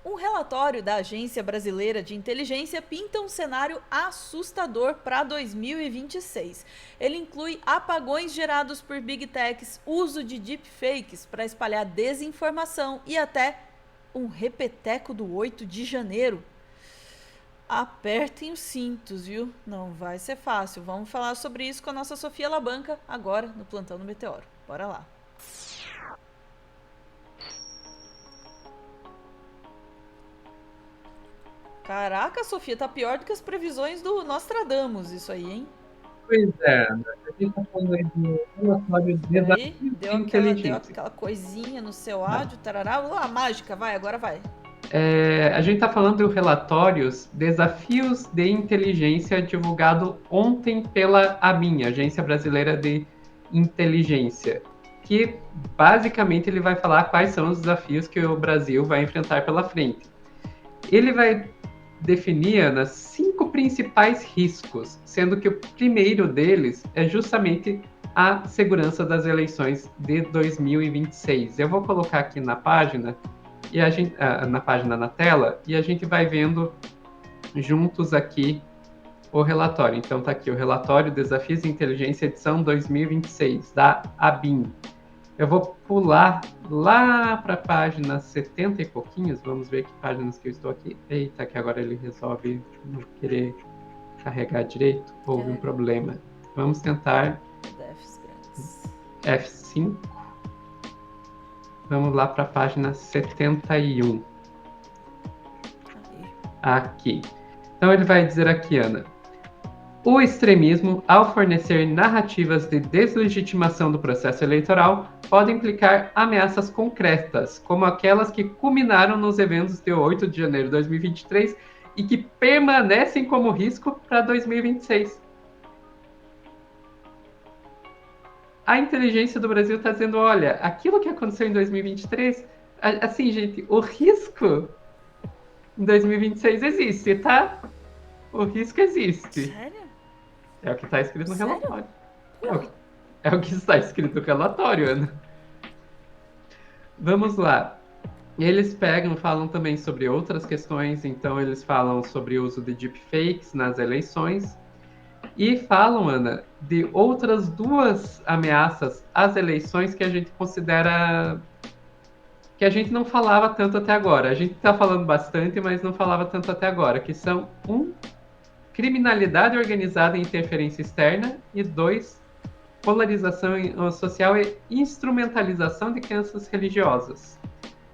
Um relatório da Agência Brasileira de Inteligência pinta um cenário assustador para 2026. Ele inclui apagões gerados por Big Techs, uso de deepfakes para espalhar desinformação e até um repeteco do 8 de janeiro. Apertem os cintos, viu? Não vai ser fácil. Vamos falar sobre isso com a nossa Sofia Labanca agora no Plantão do Meteoro. Bora lá. Caraca, Sofia, tá pior do que as previsões do Nostradamus, isso aí, hein? Pois é, Ana, a gente está falando aí do relatório Peraí, Desafios deu de aquela, deu Inteligência. aquela coisinha no seu Tá? áudio, tarará. Mágica, vai, agora vai. A gente está falando do relatórios Desafios de Inteligência divulgado ontem pela ABIN, Agência Brasileira de Inteligência, que basicamente ele vai falar quais são os desafios que o Brasil vai enfrentar pela frente. Ele vai definir, Ana, 5 principais riscos, sendo que o primeiro deles é justamente a segurança das eleições de 2026. Eu vou colocar aqui na página e a gente, na página na tela e a gente vai vendo juntos aqui o relatório. Então está aqui o relatório Desafios de Inteligência edição 2026 da ABIN. Eu vou pular lá para a página 70 e pouquinhos. Vamos ver que páginas que eu estou aqui. Eita, que agora ele resolve não querer carregar direito. Houve um problema. Vamos tentar PDFs grandes. F5. Vamos lá para a página 71. Aí. Aqui. Então ele vai dizer aqui, Ana. O extremismo, ao fornecer narrativas de deslegitimação do processo eleitoral, pode implicar ameaças concretas, como aquelas que culminaram nos eventos de 8 de janeiro de 2023 e que permanecem como risco para 2026. A inteligência do Brasil está dizendo, olha, aquilo que aconteceu em 2023, assim, gente, o risco em 2026 existe, tá? O risco existe. Sério? É o que está escrito no Sério? relatório. É o Porra. que, é o que está escrito no relatório, Ana. Vamos lá. Eles pegam, falam também sobre outras questões, então eles falam sobre o uso de deepfakes nas eleições e falam, Ana, de outras duas ameaças às eleições que a gente considera que a gente não falava tanto até agora. A gente está falando bastante, mas não falava tanto até agora, que são criminalidade organizada e interferência externa e dois, polarização social e instrumentalização de crenças religiosas.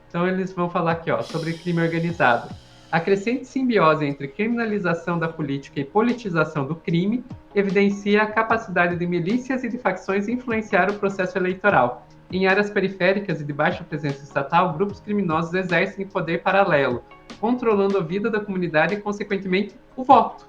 Então eles vão falar aqui, ó, sobre crime organizado. A crescente simbiose entre criminalização da política e politização do crime evidencia a capacidade de milícias e de facções influenciar o processo eleitoral. Em áreas periféricas e de baixa presença estatal, grupos criminosos exercem poder paralelo, controlando a vida da comunidade e, consequentemente, o voto.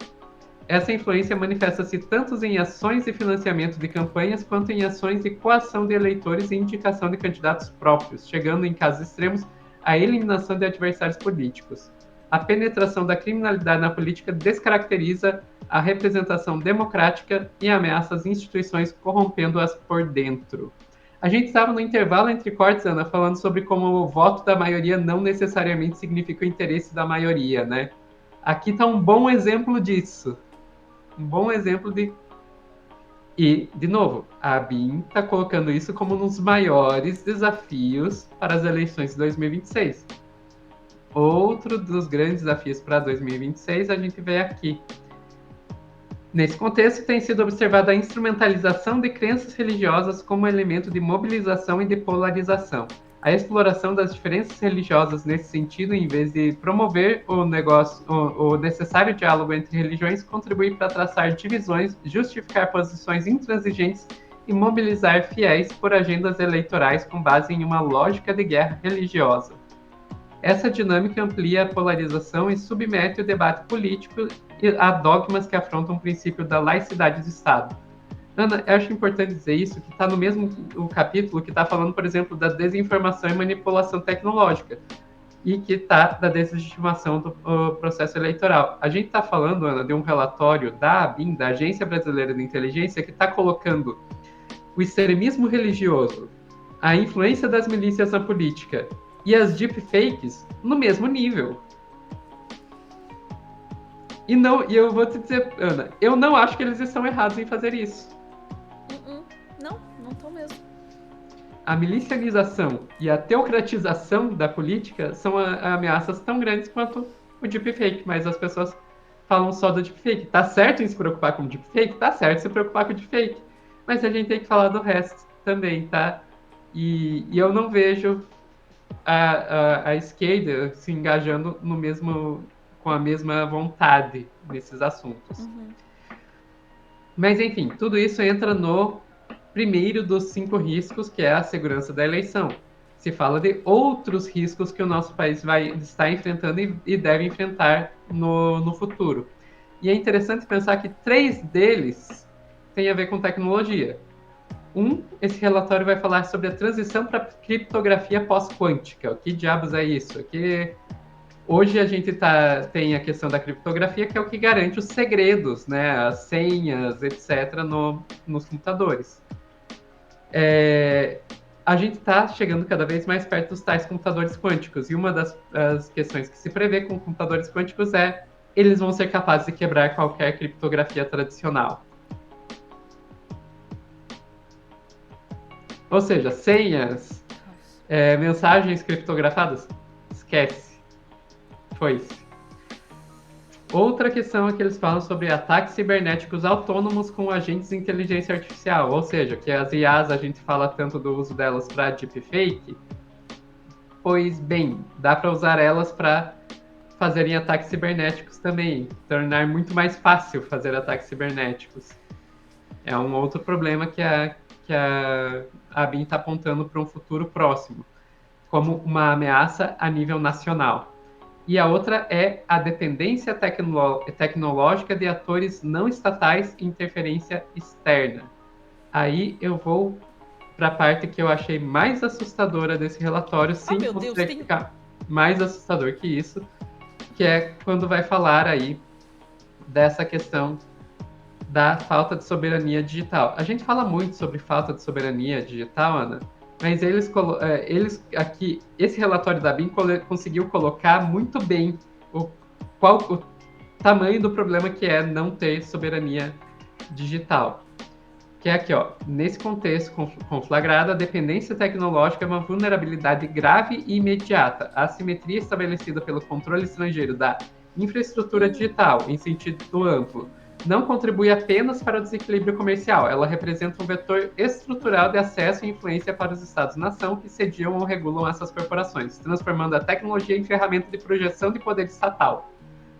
Essa influência manifesta-se tanto em ações de financiamento de campanhas quanto em ações de coação de eleitores e indicação de candidatos próprios, chegando, em casos extremos, à eliminação de adversários políticos. A penetração da criminalidade na política descaracteriza a representação democrática e ameaça as instituições, corrompendo-as por dentro. A gente estava no intervalo entre cortes, Ana, falando sobre como o voto da maioria não necessariamente significa o interesse da maioria, né? Aqui está um bom exemplo disso. Um bom exemplo de. E, de novo, a BIM está colocando isso como um dos maiores desafios para as eleições de 2026. Outro dos grandes desafios para 2026 a gente vê aqui. Nesse contexto, tem sido observada a instrumentalização de crenças religiosas como elemento de mobilização e de polarização. A exploração das diferenças religiosas nesse sentido, em vez de promover o necessário diálogo entre religiões, contribui para traçar divisões, justificar posições intransigentes e mobilizar fiéis por agendas eleitorais com base em uma lógica de guerra religiosa. Essa dinâmica amplia a polarização e submete o debate político a dogmas que afrontam o princípio da laicidade do Estado. Ana, eu acho importante dizer isso, que está no mesmo o capítulo que está falando, por exemplo, da desinformação e manipulação tecnológica, e que está da deslegitimação do processo eleitoral. A gente está falando, Ana, de um relatório da ABIN, da Agência Brasileira de Inteligência, que está colocando o extremismo religioso, a influência das milícias na política e as deepfakes no mesmo nível. E eu vou te dizer, Ana, eu não acho que eles estão errados em fazer isso. Não estão mesmo. A milicianização e a teocratização da política são ameaças tão grandes quanto o deepfake, mas as pessoas falam só do deepfake. Tá certo em se preocupar com o deepfake? Tá certo em se preocupar com o deepfake. Mas a gente tem que falar do resto também, tá? E eu não vejo a esquerda se engajando com a mesma vontade nesses assuntos. Mas, enfim, tudo isso entra no primeiro dos 5 riscos, que é a segurança da eleição. Se fala de outros riscos que o nosso país vai estar enfrentando e deve enfrentar no futuro. E é interessante pensar que 3 deles têm a ver com tecnologia. Esse relatório vai falar sobre a transição para criptografia pós-quântica. O que diabos é isso? Hoje a gente tem a questão da criptografia, que é o que garante os segredos, né, as senhas, etc., nos computadores. A gente está chegando cada vez mais perto dos tais computadores quânticos, e uma das questões que se prevê com computadores quânticos é eles vão ser capazes de quebrar qualquer criptografia tradicional. Ou seja, senhas, mensagens criptografadas, esquece. Foi-se. Outra questão é que eles falam sobre ataques cibernéticos autônomos com agentes de inteligência artificial, ou seja, que as IAs, a gente fala tanto do uso delas para deepfake, pois bem, dá para usar elas para fazerem ataques cibernéticos também, tornar muito mais fácil fazer ataques cibernéticos. É um outro problema que a BIM está apontando para um futuro próximo, como uma ameaça a nível nacional. E a outra é a dependência tecnológica de atores não estatais e interferência externa. Aí eu vou para a parte que eu achei mais assustadora desse relatório, sim, meu Deus, ficar mais assustador que isso, que é quando vai falar aí dessa questão da falta de soberania digital. A gente fala muito sobre falta de soberania digital, Ana, mas eles aqui, esse relatório da BIM conseguiu colocar muito bem o tamanho do problema que é não ter soberania digital. Que é aqui, ó, nesse contexto conflagrado, a dependência tecnológica é uma vulnerabilidade grave e imediata. A assimetria estabelecida pelo controle estrangeiro da infraestrutura digital, em sentido amplo, não contribui apenas para o desequilíbrio comercial, ela representa um vetor estrutural de acesso e influência para os Estados-nação que sediam ou regulam essas corporações, transformando a tecnologia em ferramenta de projeção de poder estatal.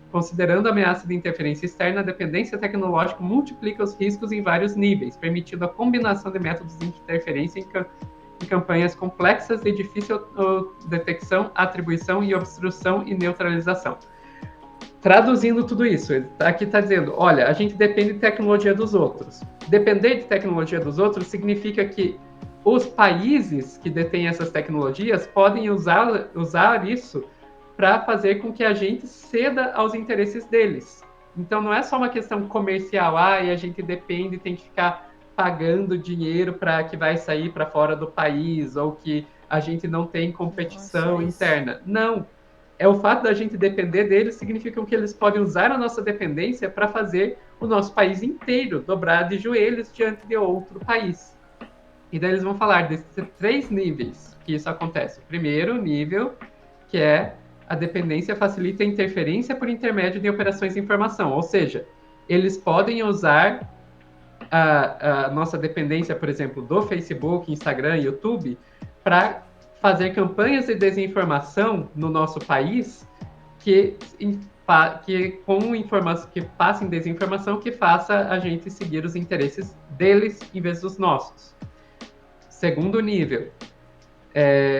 Considerando a ameaça de interferência externa, a dependência tecnológica multiplica os riscos em vários níveis, permitindo a combinação de métodos de interferência em campanhas complexas de difícil detecção, atribuição e obstrução e neutralização. Traduzindo tudo isso, aqui está dizendo, olha, a gente depende de tecnologia dos outros. Depender de tecnologia dos outros significa que os países que detêm essas tecnologias podem usar isso para fazer com que a gente ceda aos interesses deles. Então não é só uma questão comercial, e a gente depende, tem que ficar pagando dinheiro para que vai sair para fora do país, ou que a gente não tem competição interna. Não. É o fato da gente depender deles significa que eles podem usar a nossa dependência para fazer o nosso país inteiro dobrar de joelhos diante de outro país. E daí eles vão falar desses 3 níveis que isso acontece. O primeiro nível, que é a dependência facilita a interferência por intermédio de operações de informação, ou seja, eles podem usar a nossa dependência, por exemplo, do Facebook, Instagram, YouTube, para fazer campanhas de desinformação no nosso país que passem desinformação que faça a gente seguir os interesses deles em vez dos nossos. Segundo nível,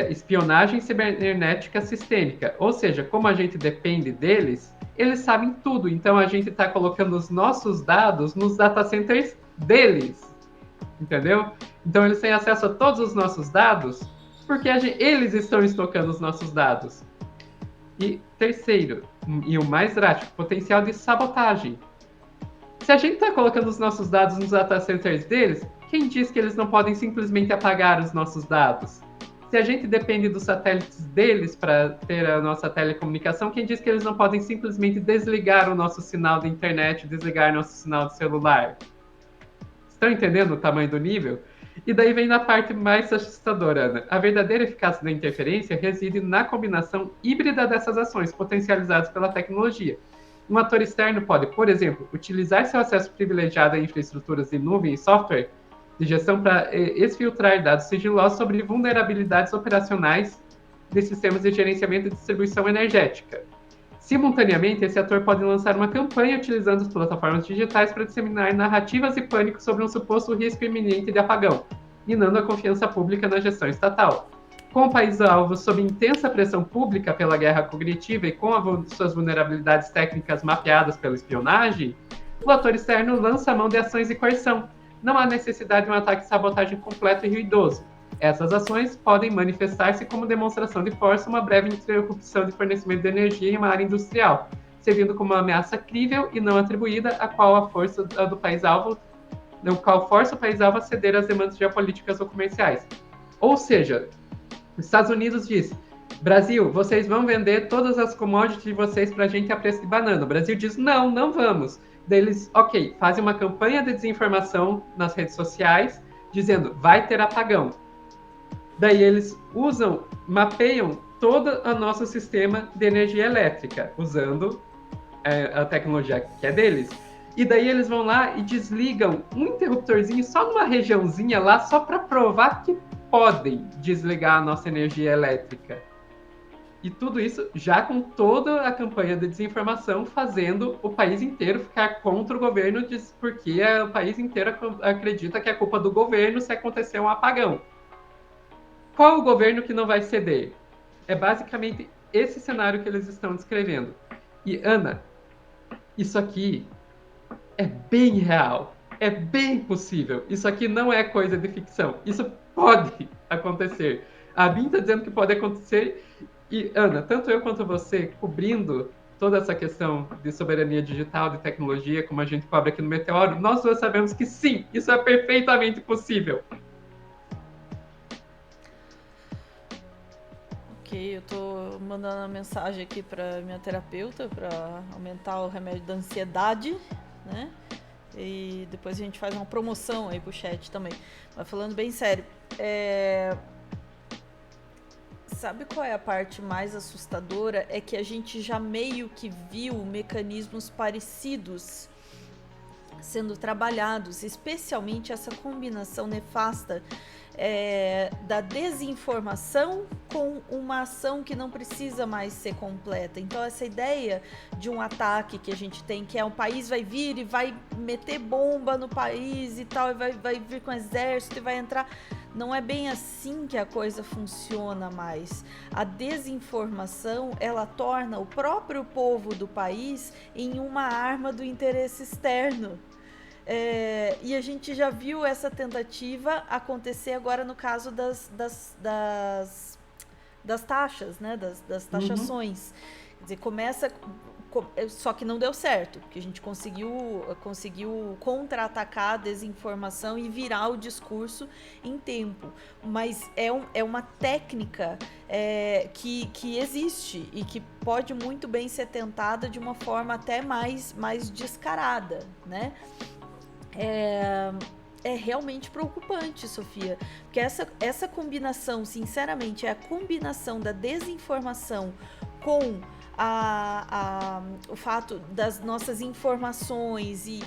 espionagem cibernética sistêmica, ou seja, como a gente depende deles, eles sabem tudo, então a gente está colocando os nossos dados nos data centers deles, entendeu? Então eles têm acesso a todos os nossos dados porque eles estão estocando os nossos dados. E terceiro, e o mais drástico, potencial de sabotagem. Se a gente está colocando os nossos dados nos data centers deles, quem diz que eles não podem simplesmente apagar os nossos dados? Se a gente depende dos satélites deles para ter a nossa telecomunicação, quem diz que eles não podem simplesmente desligar o nosso sinal de internet, desligar nosso sinal de celular? Estão entendendo o tamanho do nível? E daí vem na parte mais assustadora, Ana. A verdadeira eficácia da interferência reside na combinação híbrida dessas ações potencializadas pela tecnologia. Um ator externo pode, por exemplo, utilizar seu acesso privilegiado a infraestruturas de nuvem e software de gestão para exfiltrar dados sigilosos sobre vulnerabilidades operacionais de sistemas de gerenciamento e distribuição energética. Simultaneamente, esse ator pode lançar uma campanha utilizando as plataformas digitais para disseminar narrativas e pânico sobre um suposto risco iminente de apagão, minando a confiança pública na gestão estatal. Com o país-alvo sob intensa pressão pública pela guerra cognitiva e com suas vulnerabilidades técnicas mapeadas pela espionagem, o ator externo lança a mão de ações de coerção. Não há necessidade de um ataque de sabotagem completo e ruidoso. Essas ações podem manifestar-se como demonstração de força, uma breve interrupção de fornecimento de energia em uma área industrial, servindo como uma ameaça crível e não atribuída, a qual a força do país-alvo, no qual força o país-alvo a ceder às demandas geopolíticas ou comerciais. Ou seja, os Estados Unidos diz: Brasil, vocês vão vender todas as commodities de vocês para a gente a preço de banana. O Brasil diz: não, não vamos. Daí eles, ok, fazem uma campanha de desinformação nas redes sociais, dizendo: vai ter apagão. Daí eles mapeiam todo o nosso sistema de energia elétrica, usando a tecnologia que é deles. E daí eles vão lá e desligam um interruptorzinho só numa regiãozinha lá, só para provar que podem desligar a nossa energia elétrica. E tudo isso já com toda a campanha de desinformação, fazendo o país inteiro ficar contra o governo, porque o país inteiro acredita que é culpa do governo se acontecer um apagão. Qual o governo que não vai ceder? É basicamente esse cenário que eles estão descrevendo. E, Ana, isso aqui é bem real. É bem possível. Isso aqui não é coisa de ficção. Isso pode acontecer. A BIM está dizendo que pode acontecer. E, Ana, tanto eu quanto você, cobrindo toda essa questão de soberania digital, de tecnologia, como a gente cobre aqui no Meteoro, nós dois sabemos que sim, isso é perfeitamente possível. Ok, eu tô mandando uma mensagem aqui pra minha terapeuta para aumentar o remédio da ansiedade, né? E depois a gente faz uma promoção aí pro chat também. Mas falando bem sério, sabe qual é a parte mais assustadora? É que a gente já meio que viu mecanismos parecidos sendo trabalhados, especialmente essa combinação nefasta da desinformação com uma ação que não precisa mais ser completa. Então essa ideia de um ataque que a gente tem, que é um país vai vir e vai meter bomba no país e tal, e vai vir com exército e vai entrar, não é bem assim que a coisa funciona mais. A desinformação, ela torna o próprio povo do país em uma arma do interesse externo. E a gente já viu essa tentativa acontecer agora no caso das taxas, né? Das taxações. Quer dizer, começa... Só que não deu certo, porque a gente conseguiu contra-atacar a desinformação e virar o discurso em tempo. Mas é uma técnica que existe e que pode muito bem ser tentada de uma forma até mais descarada, né? É realmente preocupante, Sofia, porque essa combinação, sinceramente, é a combinação da desinformação com o fato das nossas informações e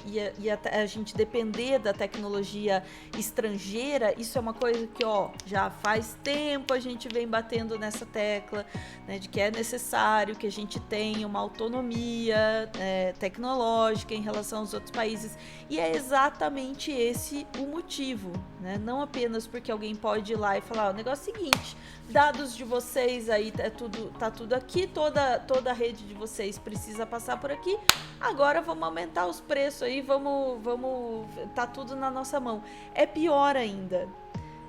a gente depender da tecnologia estrangeira. Isso é uma coisa que já faz tempo a gente vem batendo nessa tecla, né, de que é necessário que a gente tenha uma autonomia tecnológica em relação aos outros países, e é exatamente esse o motivo, né? Não apenas porque alguém pode ir lá e falar: o negócio é o seguinte, dados de vocês aí, tá tudo aqui, toda a rede de vocês precisa passar por aqui, agora vamos aumentar os preços aí, vamos tá tudo na nossa mão. É pior ainda.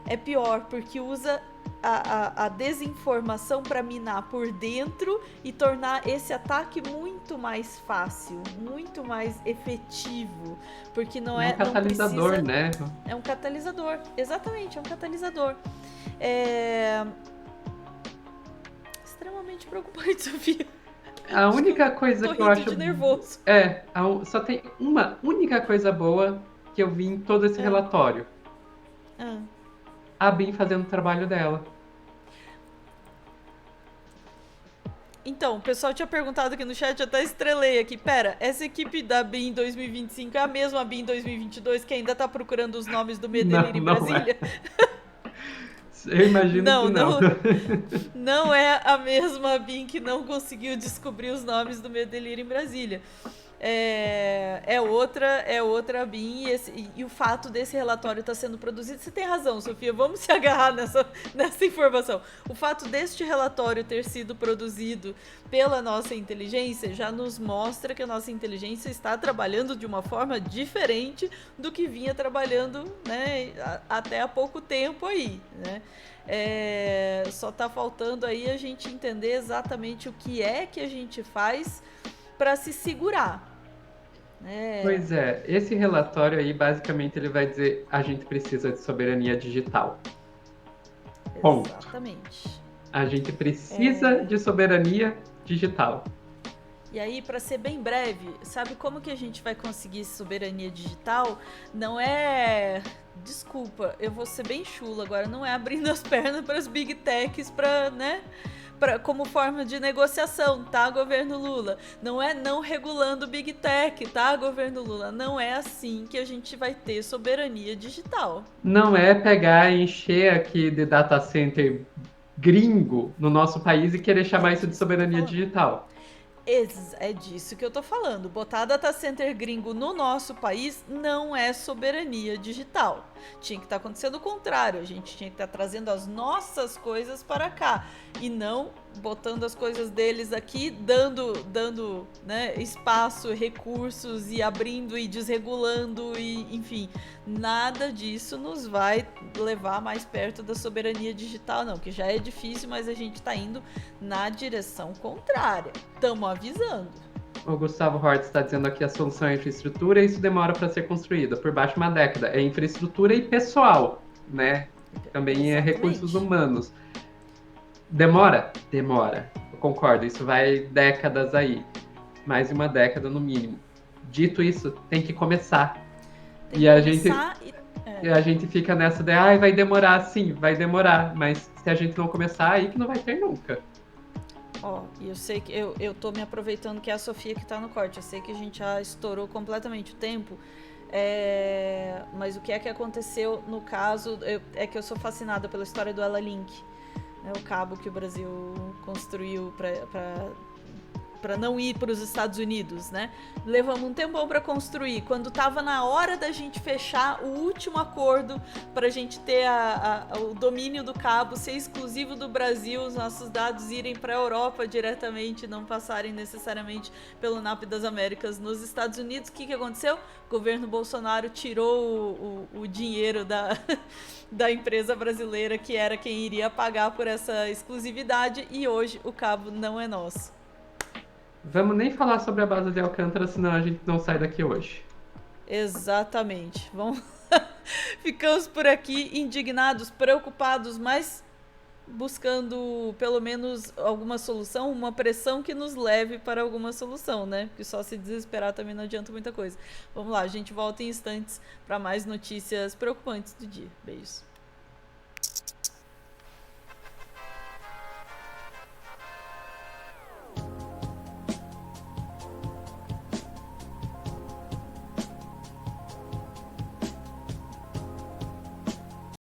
é pior, porque usa a desinformação para minar por dentro e tornar esse ataque muito mais fácil, muito mais efetivo, porque não É um não catalisador, precisa... né? É um catalisador, exatamente, é um catalisador. É extremamente preocupante, Sofia. A Acho que única eu coisa tô que eu rindo acho de nervoso. só tem uma única coisa boa que eu vi em todo esse Ah, relatório. ah. A BIM fazendo o trabalho dela. Então, o pessoal tinha perguntado aqui no chat, eu até estrelei aqui. Pera, essa equipe da BIM 2025 é a mesma BIM 2022 que ainda tá procurando os nomes do Não, Medellín em não é. Brasília? Eu imagino que Não, não. não, não é a mesma BIM que não conseguiu descobrir os nomes do Medellín em Brasília. É outra BIM e o fato desse relatório estar sendo produzido, você tem razão, Sofia, vamos se agarrar nessa informação. O fato deste relatório ter sido produzido pela nossa inteligência já nos mostra que a nossa inteligência está trabalhando de uma forma diferente do que vinha trabalhando, né, até há pouco tempo aí, né? Só está faltando aí a gente entender exatamente o que é que a gente faz para se segurar. Pois é, esse relatório aí, basicamente, ele vai dizer a gente precisa de soberania digital. Ponto. Exatamente. A gente precisa de soberania digital. E aí, para ser bem breve, sabe como que a gente vai conseguir soberania digital? Não é... Desculpa, eu vou ser bem chula agora, não é abrindo as pernas para as big techs para, né? Como forma de negociação, tá, governo Lula? Não é não regulando Big Tech, tá, governo Lula? Não é assim que a gente vai ter soberania digital. Não é pegar e encher aqui de data center gringo no nosso país e querer chamar isso de soberania digital. É disso que eu tô falando. Botar data center gringo no nosso país não é soberania digital. Tinha que estar acontecendo o contrário. A gente tinha que estar trazendo as nossas coisas para cá e não botando as coisas deles aqui, dando né, espaço, recursos e abrindo e desregulando e enfim, nada disso nos vai levar mais perto da soberania digital, não, que já é difícil, mas a gente está indo na direção contrária. Estamos avisando. O Gustavo Hort está dizendo aqui a solução é infraestrutura e isso demora para ser construída, por baixo de uma década. É infraestrutura e pessoal, né? Também é recursos humanos. Demora? Demora. Eu concordo, isso vai décadas aí. Mais de uma década no mínimo. Dito isso, tem que começar. E a gente fica nessa de, vai demorar, sim, vai demorar. Mas se a gente não começar, aí que não vai ter nunca. E eu sei que eu tô me aproveitando que é a Sofia que tá no corte. Eu sei que a gente já estourou completamente o tempo. Mas o que é que aconteceu no caso é que eu sou fascinada pela história do Ela Link, né, o cabo que o Brasil construiu para não ir para os Estados Unidos, né? Levamos um tempão para construir. Quando tava na hora da gente fechar o último acordo para a gente ter o domínio do cabo, ser exclusivo do Brasil, os nossos dados irem para a Europa diretamente, não passarem necessariamente pelo NAP das Américas nos Estados Unidos, o que aconteceu? O governo Bolsonaro tirou o dinheiro da empresa brasileira, que era quem iria pagar por essa exclusividade, e hoje o cabo não é nosso. Vamos nem falar sobre a base de Alcântara, senão a gente não sai daqui hoje. Exatamente. Ficamos por aqui indignados, preocupados, mas buscando pelo menos alguma solução, uma pressão que nos leve para alguma solução, né? Porque só se desesperar também não adianta muita coisa. Vamos lá, a gente volta em instantes para mais notícias preocupantes do dia. Beijos.